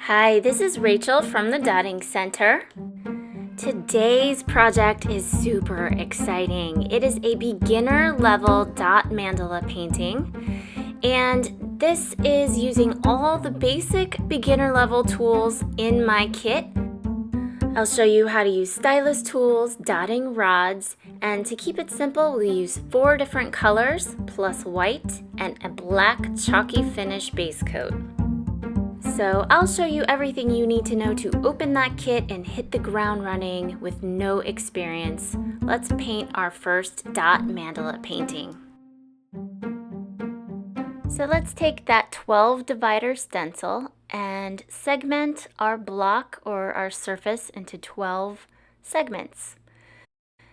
Hi, this is Rachel from the Dotting Center. Today's project is super exciting. It is a beginner level dot mandala painting, and this is using all the basic beginner level tools in my kit. I'll show you how to use stylus tools, dotting rods, and to keep it simple, we use 4 different colors plus white and a black chalky finish base coat. So I'll show you everything you need to know to open that kit and hit the ground running with no experience. Let's paint our first dot mandala painting. So let's take that 12 divider stencil and segment our block or our surface into 12 segments.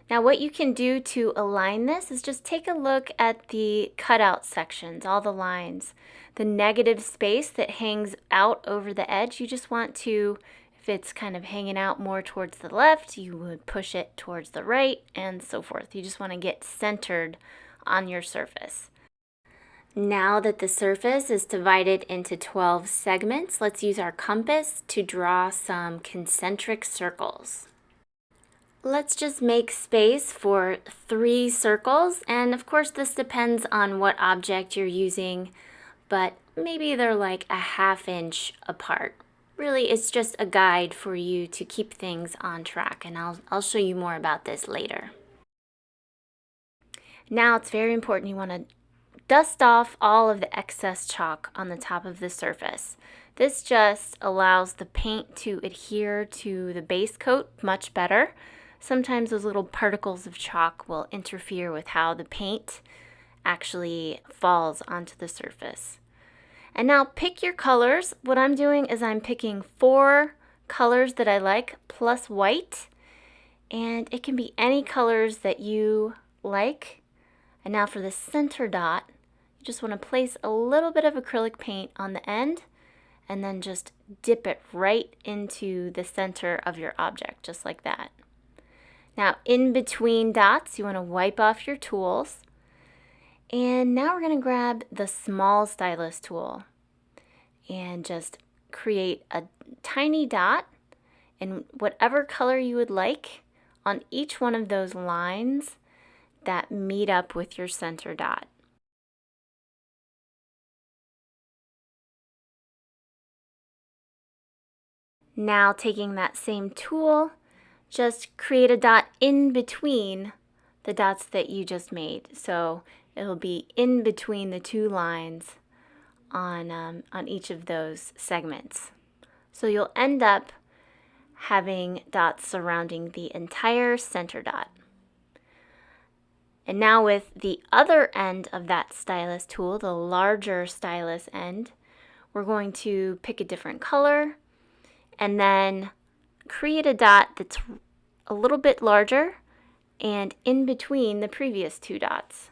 Now what you can do to align this is just take a look at the cutout sections, all the lines. The negative space that hangs out over the edge, you just want to, if it's kind of hanging out more towards the left, you would push it towards the right and so forth. You just want to get centered on your surface. Now that the surface is divided into 12 segments, let's use our compass to draw some concentric circles. Let's just make space for 3 circles, and of course this depends on what object you're using, but maybe they're like a ½ inch apart. Really, it's just a guide for you to keep things on track, and I'll show you more about this later. Now it's very important, you want to dust off all of the excess chalk on the top of the surface. This just allows the paint to adhere to the base coat much better. Sometimes those little particles of chalk will interfere with how the paint actually falls onto the surface. And now pick your colors. What I'm doing is I'm picking 4 colors that I like plus white, and it can be any colors that you like. And now for the center dot, you just want to place a little bit of acrylic paint on the end and then just dip it right into the center of your object, just like that. Now in between dots, you want to wipe off your tools. And now we're going to grab the small stylus tool and just create a tiny dot in whatever color you would like on each one of those lines that meet up with your center dot. Now taking that same tool, just create a dot in between the dots that you just made. So it'll be in between the 2 lines on each of those segments. So you'll end up having dots surrounding the entire center dot. And now with the other end of that stylus tool, the larger stylus end, we're going to pick a different color and then create a dot that's a little bit larger and in between the previous 2 dots.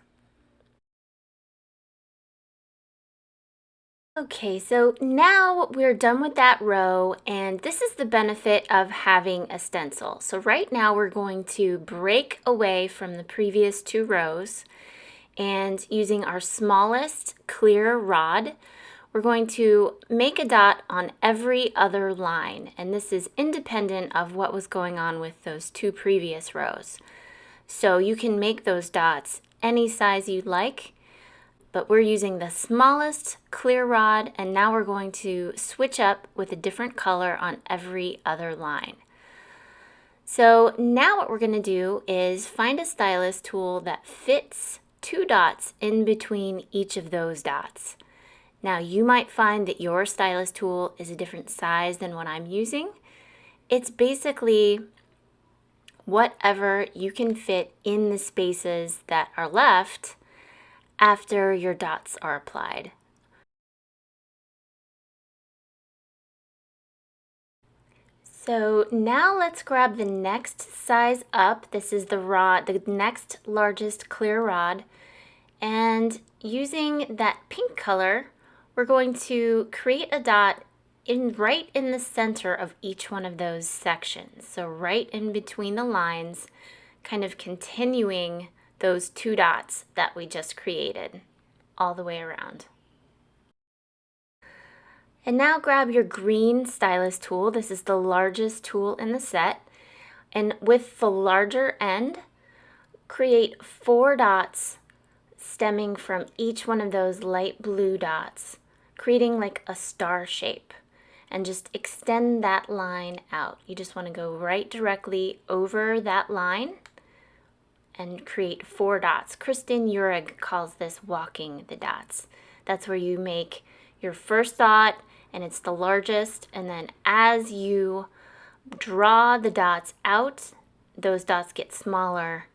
Okay, so now we're done with that row, and this is the benefit of having a stencil. So right now we're going to break away from the previous 2 rows, and using our smallest clear rod, we're going to make a dot on every other line, and this is independent of what was going on with those 2 previous rows. So you can make those dots any size you'd like, but we're using the smallest clear rod, and now we're going to switch up with a different color on every other line. So now what we're going to do is find a stylus tool that fits 2 dots in between each of those dots. Now you might find that your stylus tool is a different size than what I'm using. It's basically whatever you can fit in the spaces that are left after your dots are applied. So now let's grab the next size up. This is the rod, the next largest clear rod, and using that pink color, we're going to create a dot right in the center of each one of those sections. So right in between the lines, kind of continuing those 2 dots that we just created all the way around. And now grab your green stylus tool. This is the largest tool in the set. And with the larger end, create 4 dots stemming from each one of those light blue dots, creating like a star shape. And just extend that line out. You just want to go right directly over that line and create 4 dots. Kristen Uhrig calls this walking the dots. That's where you make your first dot and it's the largest, and then as you draw the dots out, those dots get smaller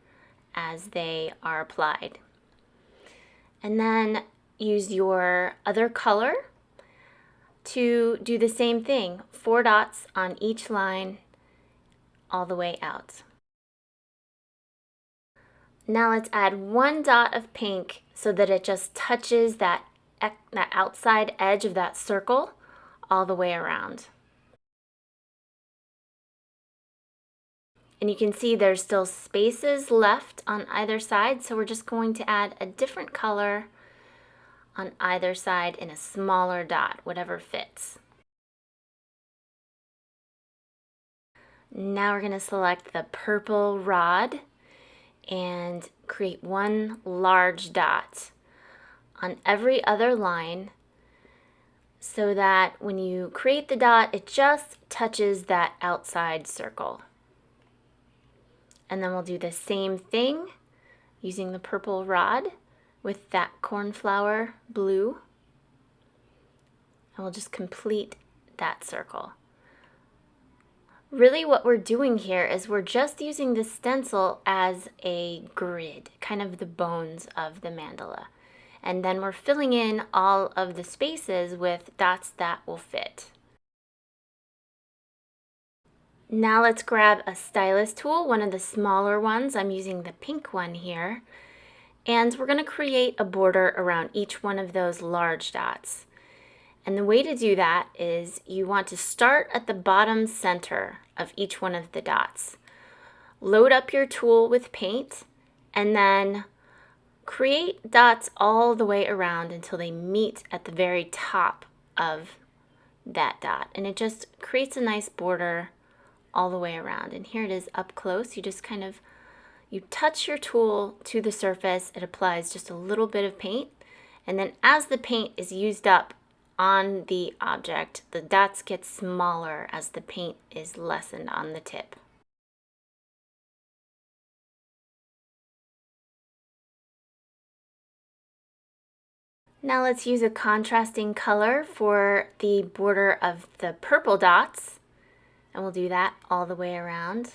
as they are applied. And then use your other color to do the same thing. 4 dots on each line all the way out. Now let's add 1 dot of pink so that it just touches that outside edge of that circle all the way around. And you can see there's still spaces left on either side, so we're just going to add a different color on either side in a smaller dot, whatever fits. Now we're going to select the purple rod and create 1 large dot on every other line so that when you create the dot, it just touches that outside circle. And then we'll do the same thing using the purple rod with that cornflower blue. And we'll just complete that circle. Really what we're doing here is we're just using the stencil as a grid, kind of the bones of the mandala. And then we're filling in all of the spaces with dots that will fit. Now let's grab a stylus tool, one of the smaller ones. I'm using the pink one here. And we're going to create a border around each one of those large dots. And the way to do that is you want to start at the bottom center of each one of the dots. Load up your tool with paint and then create dots all the way around until they meet at the very top of that dot. And it just creates a nice border all the way around. And here it is up close. You just kind of, you touch your tool to the surface, it applies just a little bit of paint. And then as the paint is used up on the object, the dots get smaller as the paint is lessened on the tip. Now let's use a contrasting color for the border of the purple dots, and we'll do that all the way around.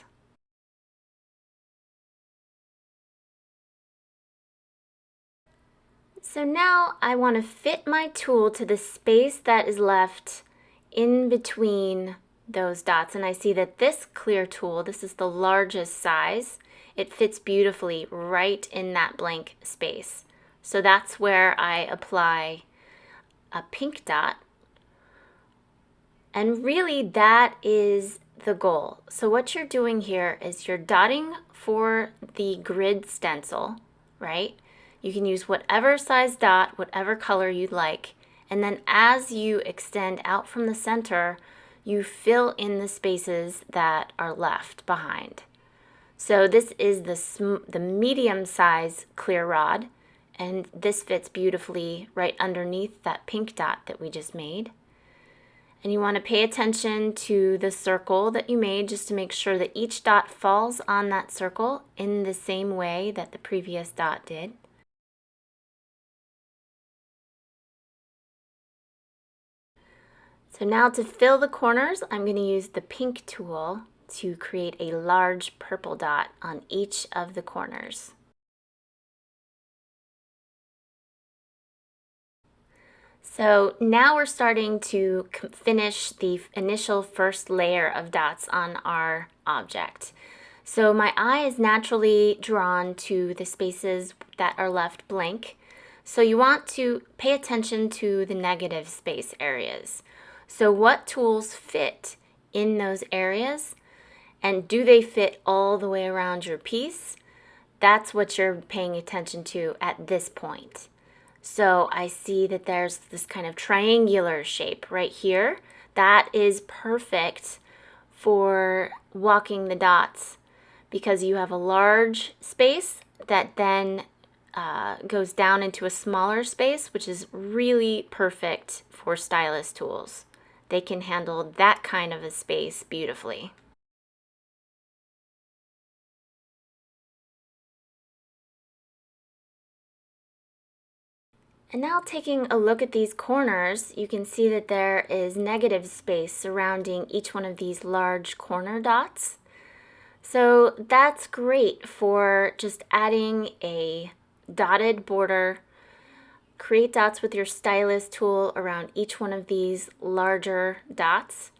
So now I want to fit my tool to the space that is left in between those dots, and I see that this clear tool, this is the largest size, it fits beautifully right in that blank space. So that's where I apply a pink dot. And really that is the goal. So what you're doing here is you're dotting for the grid stencil, right? You can use whatever size dot, whatever color you'd like. And then as you extend out from the center, you fill in the spaces that are left behind. So this is the medium size clear rod. And this fits beautifully right underneath that pink dot that we just made. And you want to pay attention to the circle that you made just to make sure that each dot falls on that circle in the same way that the previous dot did. So now to fill the corners, I'm going to use the pink tool to create a large purple dot on each of the corners. So now we're starting to finish the initial first layer of dots on our object. So my eye is naturally drawn to the spaces that are left blank. So you want to pay attention to the negative space areas. So what tools fit in those areas, and do they fit all the way around your piece? That's what you're paying attention to at this point. So I see that there's this kind of triangular shape right here. That is perfect for walking the dots because you have a large space that then goes down into a smaller space, which is really perfect for stylus tools. They can handle that kind of a space beautifully. And now taking a look at these corners, you can see that there is negative space surrounding each one of these large corner dots. So that's great for just adding a dotted border. Create dots with your stylus tool around each one of these larger dots,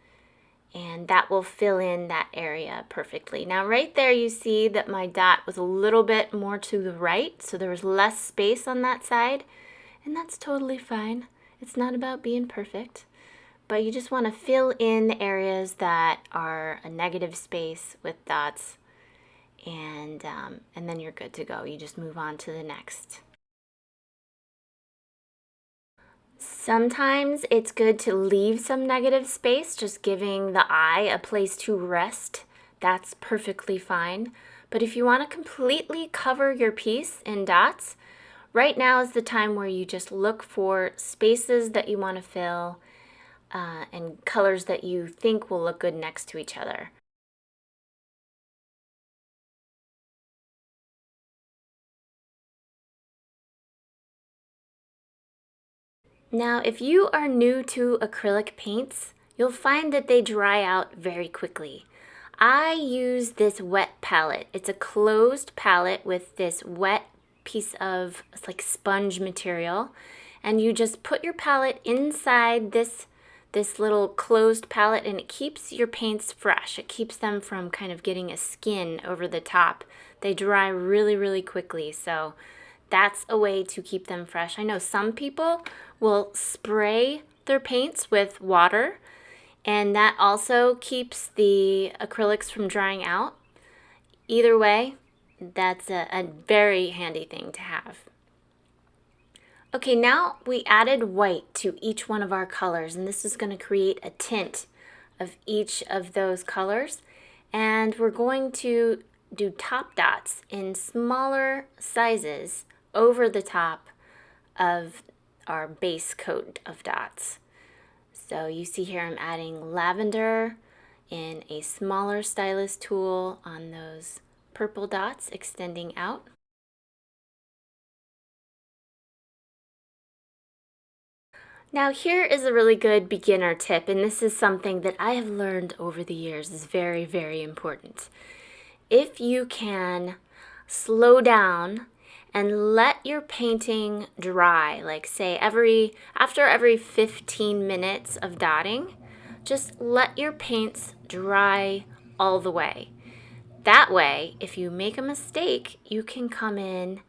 and that will fill in that area perfectly. Now right there you see that my dot was a little bit more to the right, so there was less space on that side, and that's totally fine. It's not about being perfect, but you just want to fill in the areas that are a negative space with dots, and then you're good to go. You just move on to the next. Sometimes it's good to leave some negative space, just giving the eye a place to rest. That's perfectly fine. But if you want to completely cover your piece in dots, right now is the time where you just look for spaces that you want to fill and colors that you think will look good next to each other. Now, if you are new to acrylic paints, you'll find that they dry out very quickly. I use this wet palette. It's a closed palette with this wet piece of like sponge material, and you just put your palette inside this little closed palette, and it keeps your paints fresh. It keeps them from kind of getting a skin over the top. They dry really, really quickly, so that's a way to keep them fresh. I know some people will spray their paints with water, and that also keeps the acrylics from drying out. Either way, that's a very handy thing to have. Okay, now we added white to each one of our colors, and this is going to create a tint of each of those colors. And we're going to do top dots in smaller sizes over the top of our base coat of dots. So you see here I'm adding lavender in a smaller stylus tool on those purple dots extending out. Now here is a really good beginner tip, and this is something that I have learned over the years is very, very important. If you can slow down and let your painting dry, like say after every 15 minutes of dotting, just let your paints dry all the way. That way, if you make a mistake, you can come in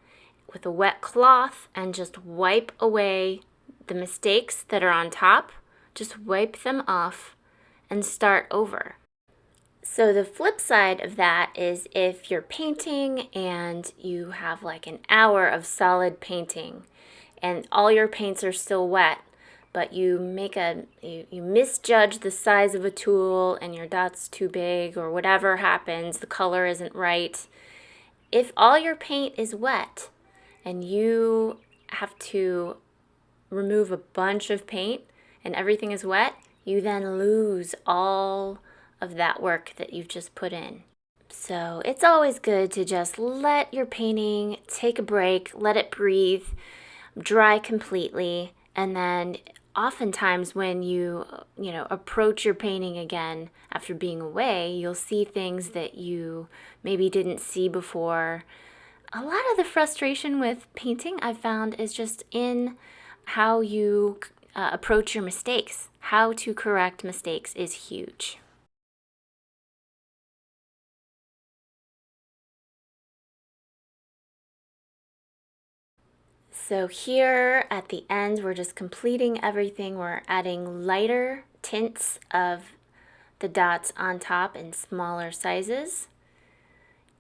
with a wet cloth and just wipe away the mistakes that are on top. Just wipe them off and start over. So the flip side of that is if you're painting and you have like an hour of solid painting and all your paints are still wet, but you misjudge the size of a tool and your dot's too big or whatever happens, the color isn't right. If all your paint is wet and you have to remove a bunch of paint and everything is wet, you then lose all of that work that you've just put in. So it's always good to just let your painting take a break, let it breathe, dry completely, and then oftentimes when you approach your painting again after being away, you'll see things that you maybe didn't see before. A lot of the frustration with painting I've found is just in how you approach your mistakes. How to correct mistakes is huge. So here at the end, we're just completing everything. We're adding lighter tints of the dots on top in smaller sizes.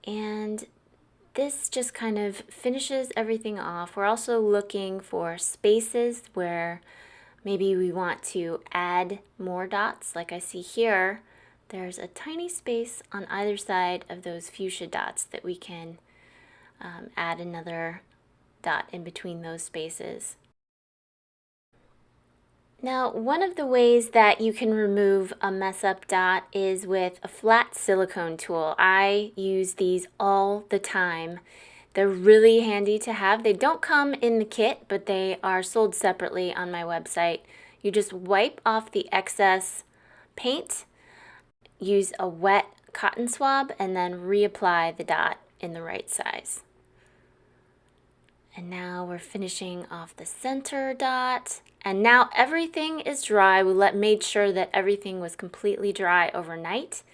And this just kind of finishes everything off. We're also looking for spaces where maybe we want to add more dots. Like I see here, there's a tiny space on either side of those fuchsia dots that we can add another dot in between those spaces. Now, one of the ways that you can remove a mess up dot is with a flat silicone tool. I use these all the time. They're really handy to have. They don't come in the kit, but they are sold separately on my website. You just wipe off the excess paint, use a wet cotton swab, and then reapply the dot in the right size. And now we're finishing off the center dot. And now everything is dry. We made sure that everything was completely dry overnight.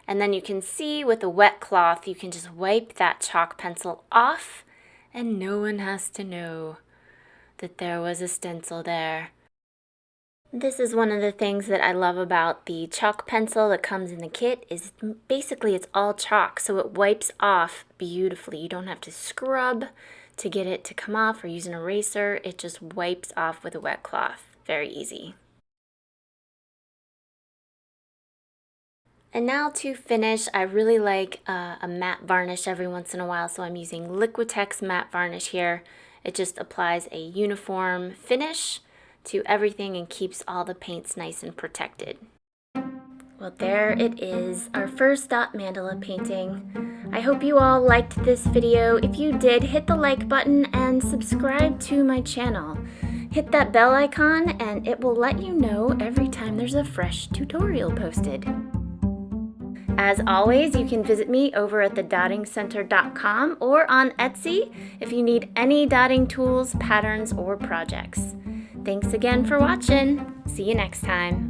And then you can see with a wet cloth, you can just wipe that chalk pencil off and no one has to know that there was a stencil there. This is one of the things that I love about the chalk pencil that comes in the kit is basically it's all chalk, so it wipes off beautifully. You don't have to scrub to get it to come off or use an eraser. It just wipes off with a wet cloth. Very easy. And now to finish, I really like a matte varnish every once in a while, so I'm using Liquitex matte varnish here. It just applies a uniform finish to everything and keeps all the paints nice and protected. Well, there it is, our first dot mandala painting. I hope you all liked this video. If you did, hit the like button and subscribe to my channel. Hit that bell icon and it will let you know every time there's a fresh tutorial posted. As always, you can visit me over at thedottingcenter.com or on Etsy if you need any dotting tools, patterns, or projects. Thanks again for watching. See you next time.